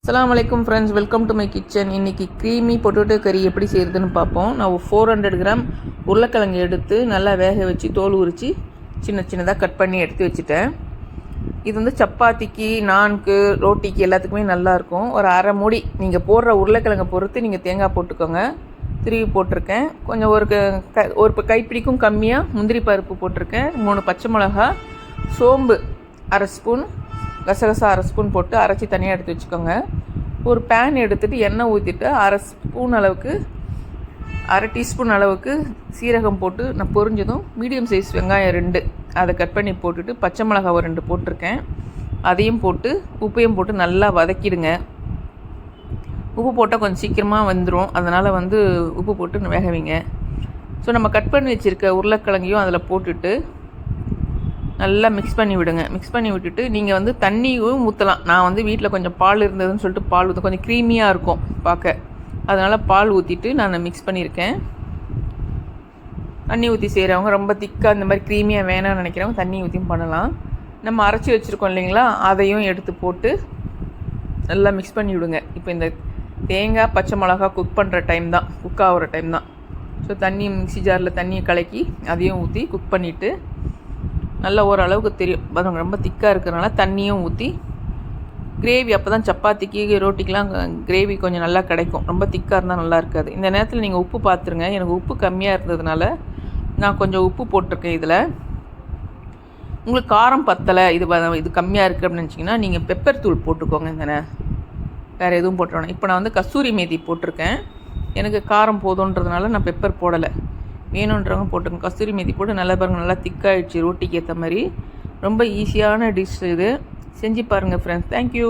அஸ்ஸலாமு அலைக்கும் friends, welcome to my kitchen. இன்றைக்கி க்ரீமி பொட்டேட்டோ கறி எப்படி செய்கிறதுன்னு பார்ப்போம். நான் 400 கிராம் உருளைக்கிழங்கு எடுத்து நல்லா வேக வச்சு தோல் உரித்து சின்ன சின்னதாக கட் பண்ணி எடுத்து வச்சுட்டேன். இது வந்து சப்பாத்திக்கு, நான்கு, ரோட்டிக்கு எல்லாத்துக்குமே நல்லாயிருக்கும். ஒரு அரை மூடி நீங்கள் போடுற உருளைக்கிழங்கை பொறுத்து நீங்கள் தேங்காய் போட்டுக்கோங்க. திருவி போட்டிருக்கேன். கொஞ்சம் ஒரு கைப்பிடிக்கும் கம்மியாக முந்திரி பருப்பு போட்டிருக்கேன். 3 பச்சை மிளகா, சோம்பு அரை ஸ்பூன், கசகசா அரை ஸ்பூன் போட்டு அரைச்சி தனியாக எடுத்து வச்சுக்கோங்க. ஒரு பேன் எடுத்துகிட்டு எண்ணெய் ஊற்றிட்டு அரை டீஸ்பூன் அளவுக்கு சீரகம் போட்டு நான் பொரிஞ்சதும் மீடியம் சைஸ் வெங்காயம் 2 அதை கட் பண்ணி போட்டுட்டு பச்சை மிளகா ஒரு 2 போட்டிருக்கேன். அதையும் போட்டு உப்பையும் போட்டு நல்லா வதக்கிடுங்க. உப்பு போட்டால் கொஞ்சம் சீக்கிரமாக வந்துடும், அதனால் உப்பு போட்டு வேக வைங்க. ஸோ நம்ம கட் பண்ணி வச்சுருக்க உருளைக்கிழங்கையும் அதில் போட்டுட்டு நல்லா மிக்ஸ் பண்ணி விடுங்க. மிக்ஸ் பண்ணி விட்டுட்டு நீங்கள் தண்ணியும் ஊற்றலாம். நான் வீட்டில் கொஞ்சம் பால் இருந்ததுன்னு சொல்லிட்டு பால் ஊற்ற கொஞ்சம் க்ரீமியாக இருக்கும் பார்க்க, அதனால் பால் ஊற்றிட்டு நான் மிக்ஸ் பண்ணியிருக்கேன். தண்ணி ஊற்றி செய்கிறவங்க ரொம்ப திக்காக இந்த மாதிரி க்ரீமியாக வேணாம்னு நினைக்கிறவங்க தண்ணி ஊற்றியும் பண்ணலாம். நம்ம அரைச்சி வச்சுருக்கோம் இல்லைங்களா, அதையும் எடுத்து போட்டு நல்லா மிக்ஸ் பண்ணி விடுங்க. இப்போ இந்த தேங்காய் பச்சை மிளகா குக் ஆகிற டைம் தான். ஸோ மிக்ஸி ஜாரில் தண்ணியை கலக்கி அதையும் ஊற்றி குக் பண்ணிவிட்டு நல்லா ஓரளவுக்கு தெரியும். ரொம்ப திக்காக இருக்கிறனால தண்ணியும் ஊற்றி கிரேவி, அப்போ தான் சப்பாத்திக்கு ரோட்டிக்கெலாம் கிரேவி கொஞ்சம் நல்லா கிடைக்கும். ரொம்ப திக்காக இருந்தால் நல்லா இருக்காது. இந்த நேரத்தில் நீங்கள் உப்பு பார்த்துருங்க. எனக்கு உப்பு கம்மியாக இருந்ததுனால நான் கொஞ்சம் உப்பு போட்டிருக்கேன். இதில் உங்களுக்கு காரம் பத்தலை, இது கம்மியாக இருக்குது அப்படின்னு நினச்சிங்கன்னா நீங்கள் பெப்பர் தூள் போட்டுக்கோங்க. வேறு எதுவும் போட்டுருவேன். இப்போ நான் கஸ்தூரி மேத்தி போட்டிருக்கேன். எனக்கு காரம் போதுன்றதுனால நான் பெப்பர் போடலை. வேணுன்றவங்க போட்டுங்க. கஸ்தூரி மேத்தி போட்டு நல்லா பாருங்கள், நல்லா திக்காகிடுச்சு ரோட்டிக்கு ஏற்ற மாதிரி. ரொம்ப ஈஸியான டிஷ் இது, செஞ்சு பாருங்கள் ஃப்ரெண்ட்ஸ். தேங்க்யூ.